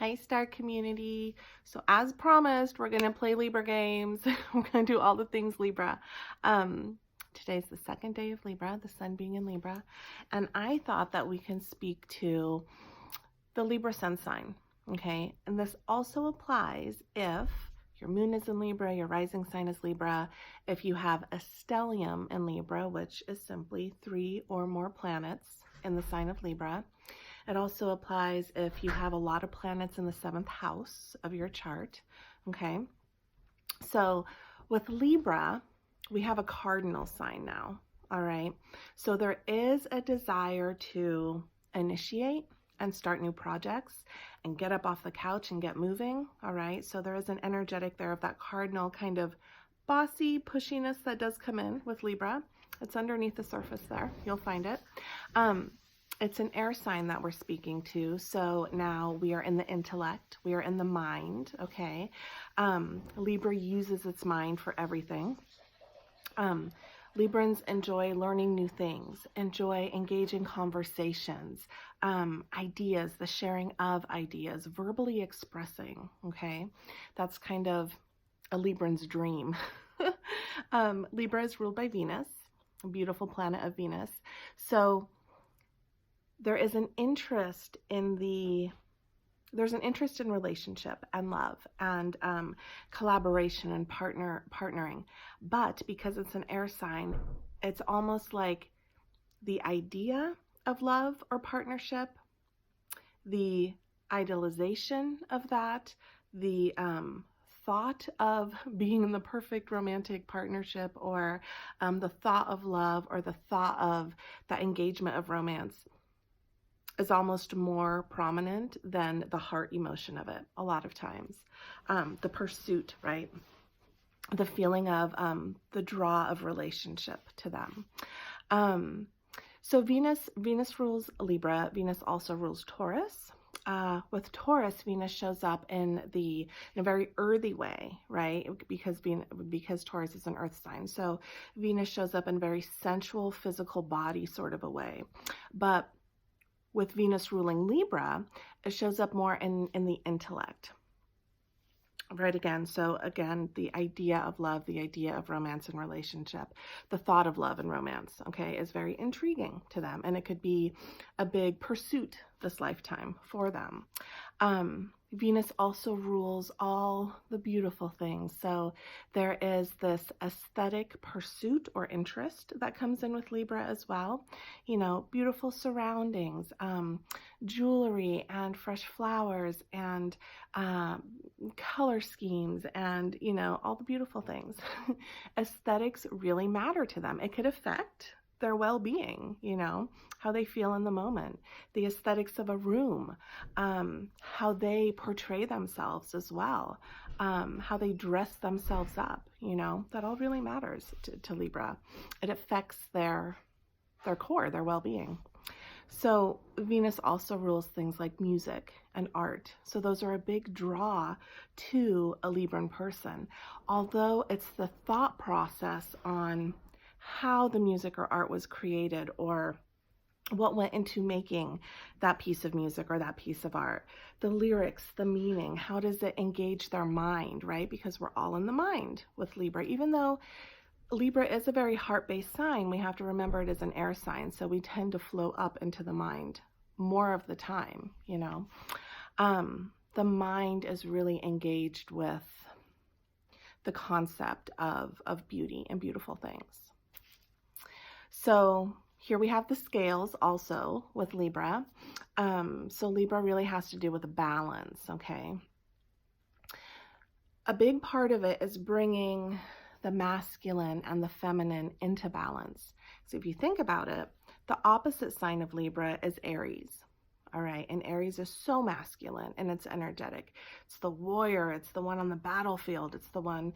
Hi, Star community. So as promised, we're going to play Libra games. We're going to do all the things Libra. Today's the second day of Libra, the sun being in Libra. And I thought that we can speak to the Libra sun sign, okay? And this also applies if your moon is in Libra, your rising sign is Libra, if you have a stellium in Libra, which is simply 3 or more planets in the sign of Libra. It also applies if you have a lot of planets in the 7th house of your chart, okay? So with Libra, we have a cardinal sign now, all right? So there is a desire to initiate and start new projects and get up off the couch and get moving, all right? So there is an energetic there of that cardinal kind of bossy pushiness that does come in with Libra. It's underneath the surface there. You'll find it. It's an air sign that we're speaking to. So now we are in the intellect. We are in the mind, okay? Libra uses its mind for everything. Librans enjoy learning new things, enjoy engaging conversations, ideas, the sharing of ideas, verbally expressing, okay? That's kind of a Libran's dream. Libra is ruled by Venus, a beautiful planet of Venus. So there is an interest in relationship and love and collaboration and partnering. But because it's an air sign, it's almost like the idea of love or partnership, the idealization of that, the thought of being in the perfect romantic partnership, or the thought of love, or the thought of that engagement of romance is almost more prominent than the heart emotion of it a lot of times. The pursuit, right? The feeling of the draw of relationship to them. So Venus rules Libra. Venus also rules Taurus. With Taurus, Venus shows up in a very earthy way, right? Because Taurus is an earth sign. So Venus shows up in very sensual, physical body sort of a way. But with Venus ruling Libra, it shows up more in the intellect, right? So again, the idea of love, the idea of romance and relationship, the thought of love and romance, okay, is very intriguing to them. And it could be a big pursuit this lifetime for them. Venus also rules all the beautiful things. So there is this aesthetic pursuit or interest that comes in with Libra as well. You know, beautiful surroundings, jewelry and fresh flowers and color schemes and, you know, all the beautiful things. Aesthetics really matter to them. It could affect their well-being, you know, how they feel in the moment, the aesthetics of a room, how they portray themselves as well, how they dress themselves up, you know, that all really matters to Libra. It affects their core, their well-being. So Venus also rules things like music and art. So those are a big draw to a Libran person, although it's the thought process on how the music or art was created, or what went into making that piece of music or that piece of art, the lyrics, the meaning, how does it engage their mind, right? Because we're all in the mind with Libra. Even though Libra is a very heart-based sign, we have to remember it is an air sign, so we tend to flow up into the mind more of the time, you know. The mind is really engaged with the concept of beauty and beautiful things. So here we have the scales also with Libra. So Libra really has to do with a balance, okay? A big part of it is bringing the masculine and the feminine into balance. So if you think about it, the opposite sign of Libra is Aries, all right? And Aries is so masculine and it's energetic. It's the warrior, it's the one on the battlefield, it's the one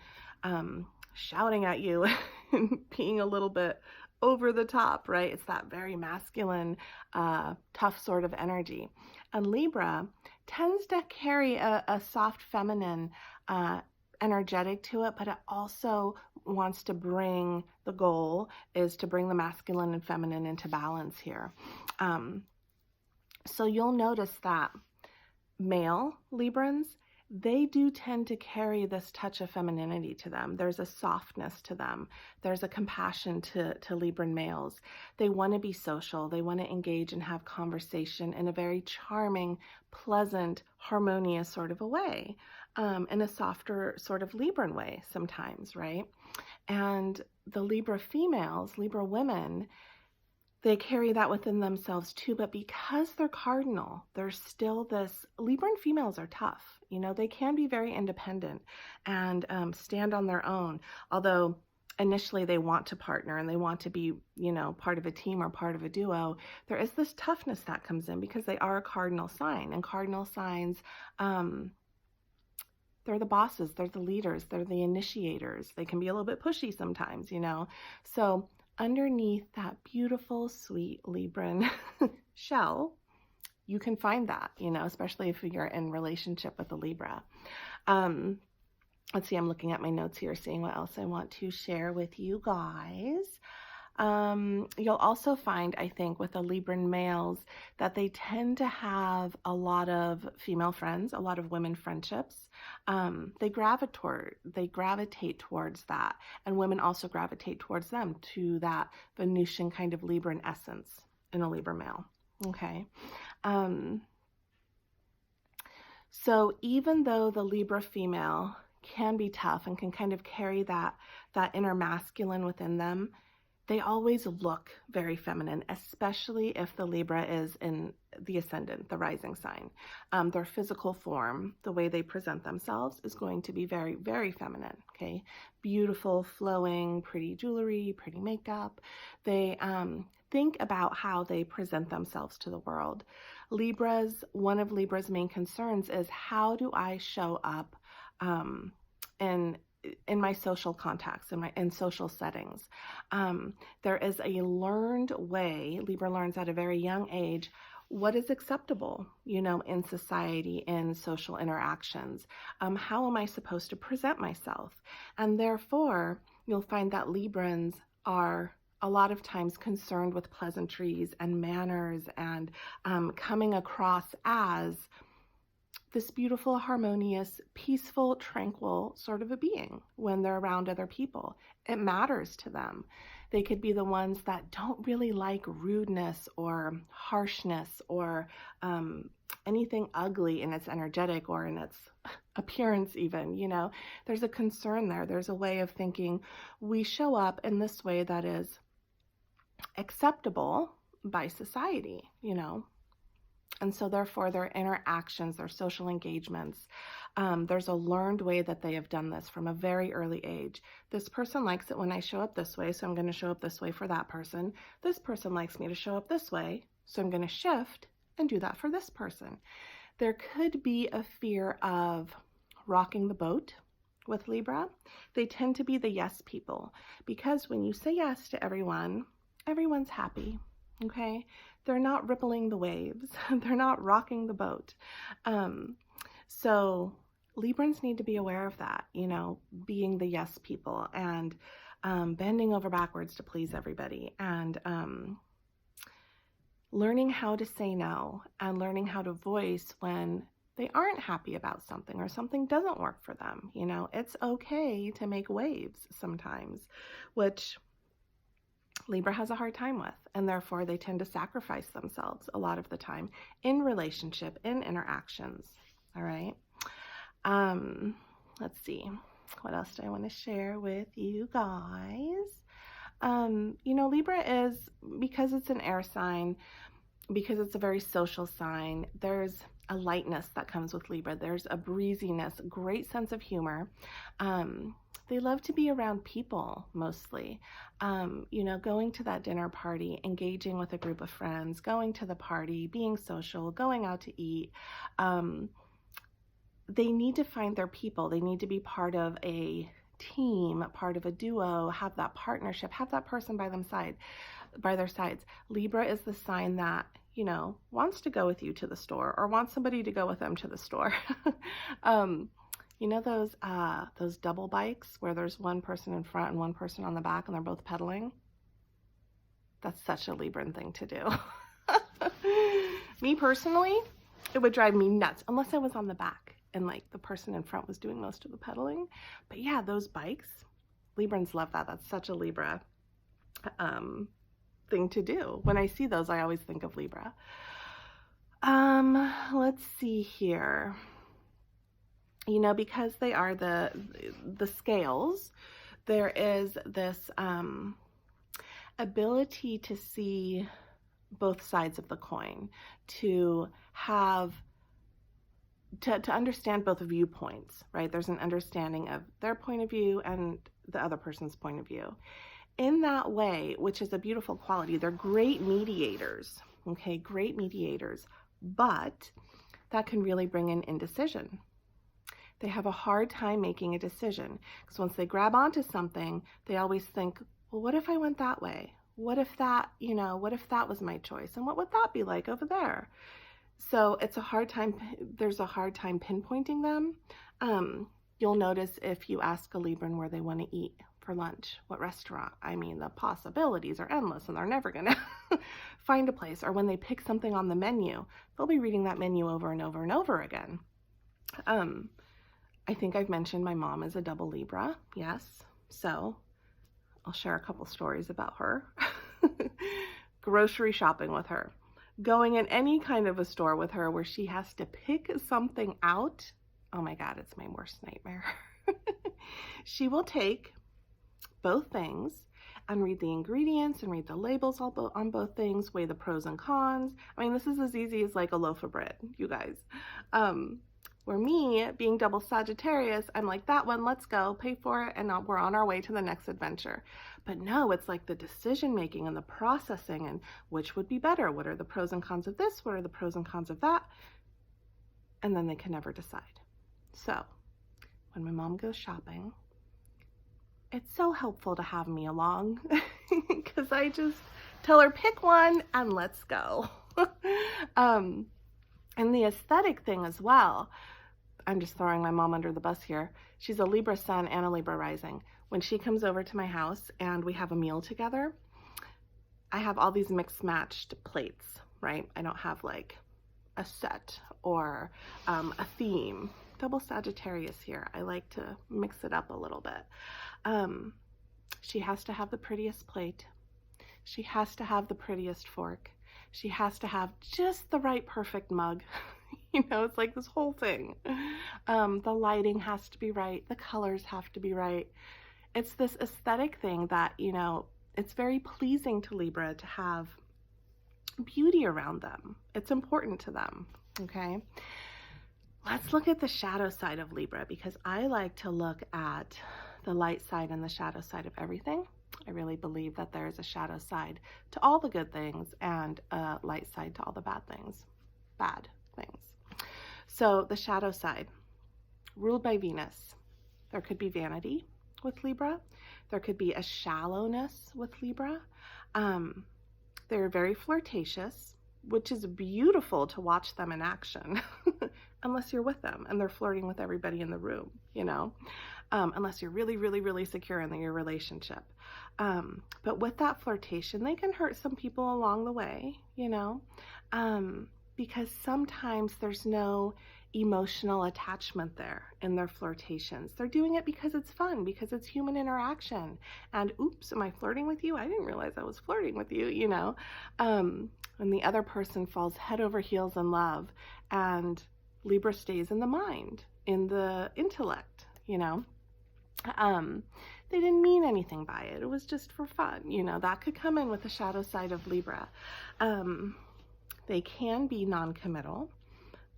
shouting at you and being a little bit over the top, right? It's that very masculine, tough sort of energy. And Libra tends to carry a soft feminine energetic to it, but it also wants to bring, the goal is to bring the masculine and feminine into balance here. So you'll notice that male Librans, they do tend to carry this touch of femininity to them. There's a softness to them. There's a compassion to Libran males. They want to be social. They want to engage and have conversation in a very charming, pleasant, harmonious sort of a way, in a softer sort of Libran way sometimes, right? And the Libra females, Libra women, they carry that within themselves too, but because they're cardinal, there's still this, Libran females are tough. You know, they can be very independent and stand on their own, although initially they want to partner and they want to be, you know, part of a team or part of a duo. There is this toughness that comes in because they are a cardinal sign, and cardinal signs, they're the bosses, they're the leaders, they're the initiators. They can be a little bit pushy sometimes, you know. So underneath that beautiful, sweet Libran shell, you can find that, you know, especially if you're in relationship with a Libra. Let's see, I'm looking at my notes here, seeing what else I want to share with you guys. You'll also find, I think, with the Libran males that they tend to have a lot of female friends, a lot of women friendships. They gravitate towards that, and women also gravitate towards them, to that Venusian kind of Libran essence in a Libra male. Okay. So even though the Libra female can be tough and can kind of carry that inner masculine within them, they always look very feminine, especially if the Libra is in the ascendant, the rising sign. Their physical form, the way they present themselves, is going to be very, very feminine, okay? Beautiful, flowing, pretty jewelry, pretty makeup. They think about how they present themselves to the world. One of Libra's main concerns is, how do I show up in my social contacts, in social settings? There is a learned way, Libra learns at a very young age, what is acceptable, you know, in society, in social interactions. How am I supposed to present myself? And therefore, you'll find that Librans are a lot of times concerned with pleasantries and manners and coming across as this beautiful, harmonious, peaceful, tranquil sort of a being when they're around other people. It matters to them. They could be the ones that don't really like rudeness or harshness or anything ugly in its energetic or in its appearance even, you know. There's a concern there. There's a way of thinking, we show up in this way that is acceptable by society, you know. And so therefore their interactions, their social engagements, there's a learned way that they have done this from a very early age. This person likes it when I show up this way, so I'm going to show up this way for that person. This person likes me to show up this way, so I'm going to shift and do that for this person. There could be a fear of rocking the boat with Libra. They tend to be the yes people, because when you say yes to everyone, everyone's happy, okay? They're not rippling the waves. They're not rocking the boat. So Librans need to be aware of that, you know, being the yes people and bending over backwards to please everybody, and learning how to say no and learning how to voice when they aren't happy about something or something doesn't work for them. You know, it's okay to make waves sometimes, which Libra has a hard time with, and therefore they tend to sacrifice themselves a lot of the time in relationship, in interactions. All right. Let's see. What else do I want to share with you guys? You know, Libra is, because it's an air sign, because it's a very social sign, there's a lightness that comes with Libra. There's a breeziness, great sense of humor. They love to be around people mostly. You know, going to that dinner party, engaging with a group of friends, going to the party, being social, going out to eat. They need to find their people. They need to be part of a team, part of a duo, have that partnership, have that person by their sides. Libra is the sign that, you know, wants to go with you to the store or wants somebody to go with them to the store. You know those double bikes where there's one person in front and one person on the back and they're both pedaling? That's such a Libran thing to do. Me personally, It would drive me nuts unless I was on the back and like the person in front was doing most of the pedaling. But yeah, those bikes, Librans love that. That's such a Libra thing to do. When I see those, I always think of Libra. Let's see here. You know, because they are the scales, there is this ability to see both sides of the coin, to have to understand both viewpoints, right? There's an understanding of their point of view and the other person's point of view. In that way, which is a beautiful quality, they're great mediators, okay? Great mediators, but that can really bring in indecision. They have a hard time making a decision because once they grab onto something, they always think, well, what if I went that way? What if that, you know, what if that was my choice? And what would that be like over there? So it's a hard time, there's a hard time pinpointing them. You'll notice if you ask a Libran where they want to eat for lunch, what restaurant, I mean, the possibilities are endless and they're never gonna find a place. Or when they pick something on the menu, they'll be reading that menu over and over and over again. I think I've mentioned my mom is a double Libra, yes. So I'll share a couple stories about her. Grocery shopping with her. Going in any kind of a store with her where she has to pick something out. Oh my God, it's my worst nightmare. She will take both things and read the ingredients and read the labels on both things, weigh the pros and cons. I mean, this is as easy as like a loaf of bread, you guys. Where me, being double Sagittarius, I'm like, that one, let's go, pay for it, and we're on our way to the next adventure. But no, it's like the decision making and the processing and which would be better. What are the pros and cons of this? What are the pros and cons of that? And then they can never decide. So when my mom goes shopping, it's so helpful to have me along because I just tell her, pick one and let's go. And the aesthetic thing as well. I'm just throwing my mom under the bus here. She's a Libra sun and a Libra rising. When she comes over to my house and we have a meal together, I have all these mixed matched plates, right? I don't have like a set or a theme. Double Sagittarius here. I like to mix it up a little bit. She has to have the prettiest plate. She has to have the prettiest fork. She has to have just the right perfect mug. You know, it's like this whole thing. The lighting has to be right. The colors have to be right. It's this aesthetic thing that, you know, it's very pleasing to Libra to have beauty around them. It's important to them, okay? Let's look at the shadow side of Libra because I like to look at the light side and the shadow side of everything. I really believe that there is a shadow side to all the good things and a light side to all the bad things. So the shadow side, ruled by Venus. There could be vanity with Libra. There could be a shallowness with Libra. They're very flirtatious, which is beautiful to watch them in action, unless you're with them and they're flirting with everybody in the room, you know, unless you're really, really, really secure in your relationship. But with that flirtation, they can hurt some people along the way, you know, because sometimes there's no emotional attachment there in their flirtations. They're doing it because it's fun, because it's human interaction. And oops, am I flirting with you? I didn't realize I was flirting with you, you know. When the other person falls head over heels in love and Libra stays in the mind, in the intellect, you know. They didn't mean anything by it. It was just for fun, you know. That could come in with the shadow side of Libra. They can be non-committal.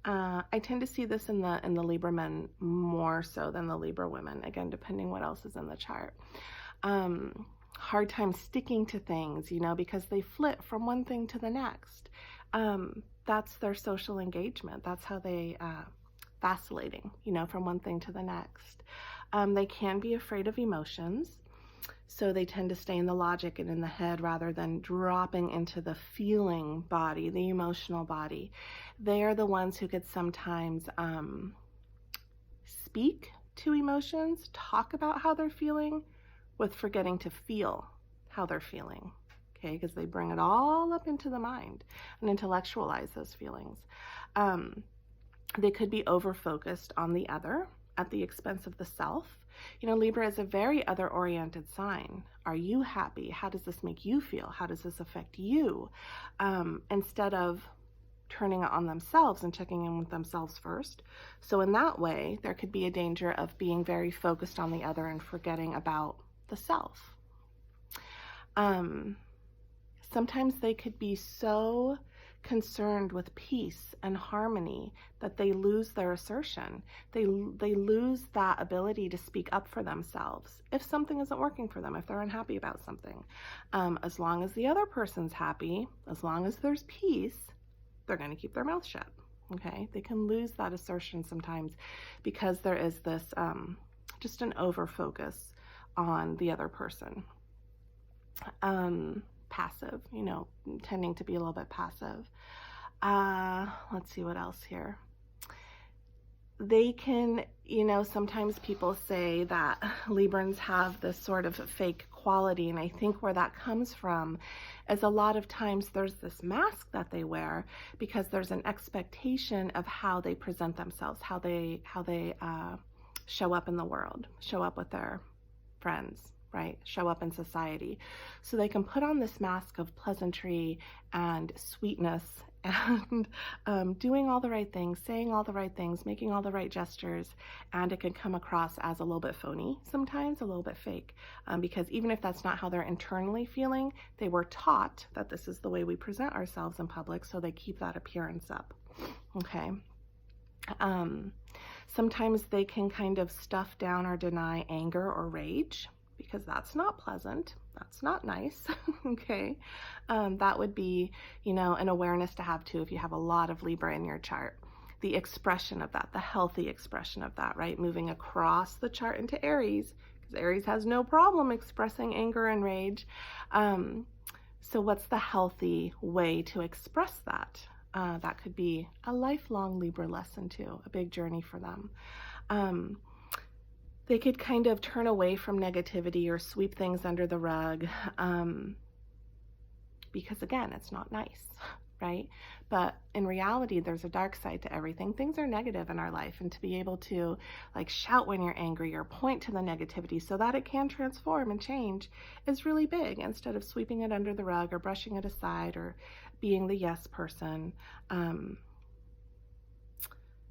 I tend to see this in the Libra men more so than the Libra women, again, depending what else is in the chart. Hard time sticking to things, you know, because they flit from one thing to the next. That's their social engagement. That's how they vacillating, you know, from one thing to the next. They can be afraid of emotions. So they tend to stay in the logic and in the head rather than dropping into the feeling body, the emotional body. They are the ones who could sometimes speak to emotions, talk about how they're feeling, with forgetting to feel how they're feeling, okay, because they bring it all up into the mind and intellectualize those feelings. They could be over-focused on the other at the expense of the self. You know, Libra is a very other-oriented sign. Are you happy? How does this make you feel? How does this affect you? Instead of turning it on themselves and checking in with themselves first. So in that way, there could be a danger of being very focused on the other and forgetting about the self. Sometimes they could be so concerned with peace and harmony that they lose their assertion. They lose that ability to speak up for themselves if something isn't working for them, if they're unhappy about something. As long as the other person's happy, as long as there's peace, they're going to keep their mouth shut. Okay, they can lose that assertion sometimes because there is this just an over focus on the other person. Passive, you know, tending to be a little bit passive. Let's see what else here. They can, you know, sometimes people say that Librans have this sort of fake quality, and I think where that comes from is a lot of times there's this mask that they wear because there's an expectation of how they present themselves, how they show up in the world, show up with their friends, right? Show up in society. So they can put on this mask of pleasantry and sweetness and doing all the right things, saying all the right things, making all the right gestures, and it can come across as a little bit phony sometimes, a little bit fake, because even if that's not how they're internally feeling, they were taught that this is the way we present ourselves in public, so they keep that appearance up, okay? Sometimes they can kind of stuff down or deny anger or rage, because that's not pleasant, that's not nice, okay? That would be, you know, an awareness to have too if you have a lot of Libra in your chart. The expression of that, the healthy expression of that, right? Moving across the chart into Aries, because Aries has no problem expressing anger and rage. So what's the healthy way to express that? That could be a lifelong Libra lesson too, a big journey for them. They could kind of turn away from negativity or sweep things under the rug because, again, it's not nice, right? But in reality, there's a dark side to everything. Things are negative in our life, and to be able to like shout when you're angry or point to the negativity so that it can transform and change is really big, instead of sweeping it under the rug or brushing it aside or being the yes person,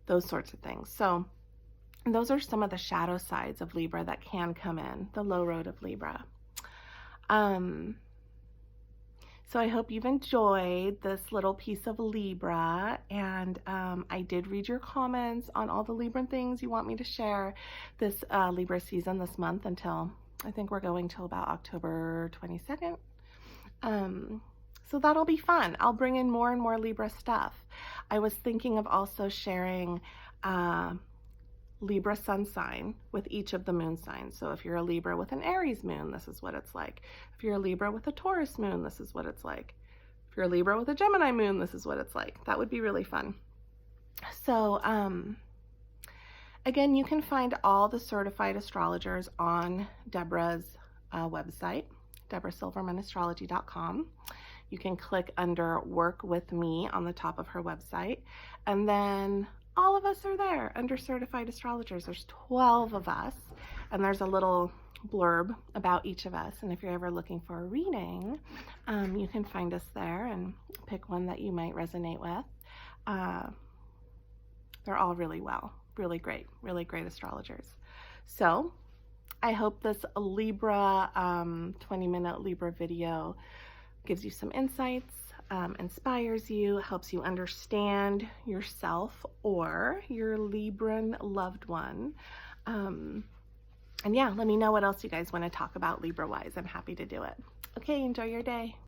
those sorts of things. So those are some of the shadow sides of Libra that can come in, the low road of Libra. So I hope you've enjoyed this little piece of Libra, and I did read your comments on all the Libra things you want me to share this Libra season this month until, I think we're going till about October 22nd. So that'll be fun. I'll bring in more and more Libra stuff. I was thinking of also sharing Libra sun sign with each of the moon signs. So if you're a Libra with an Aries moon, this is what it's like. If you're a Libra with a Taurus moon, this is what it's like. If you're a Libra with a Gemini moon, this is what it's like. That would be really fun. So again, you can find all the certified astrologers on Deborah's website, deborahsilvermanastrology.com. You can click under Work With Me on the top of her website, and then all of us are there under certified astrologers. There's 12 of us, and there's a little blurb about each of us. And if you're ever looking for a reading, you can find us there and pick one that you might resonate with. They're all really great astrologers. So I hope this Libra 20-minute Libra video gives you some insights, inspires you, helps you understand yourself or your Libran loved one. And yeah, let me know what else you guys want to talk about Libra-wise. I'm happy to do it. Okay, enjoy your day.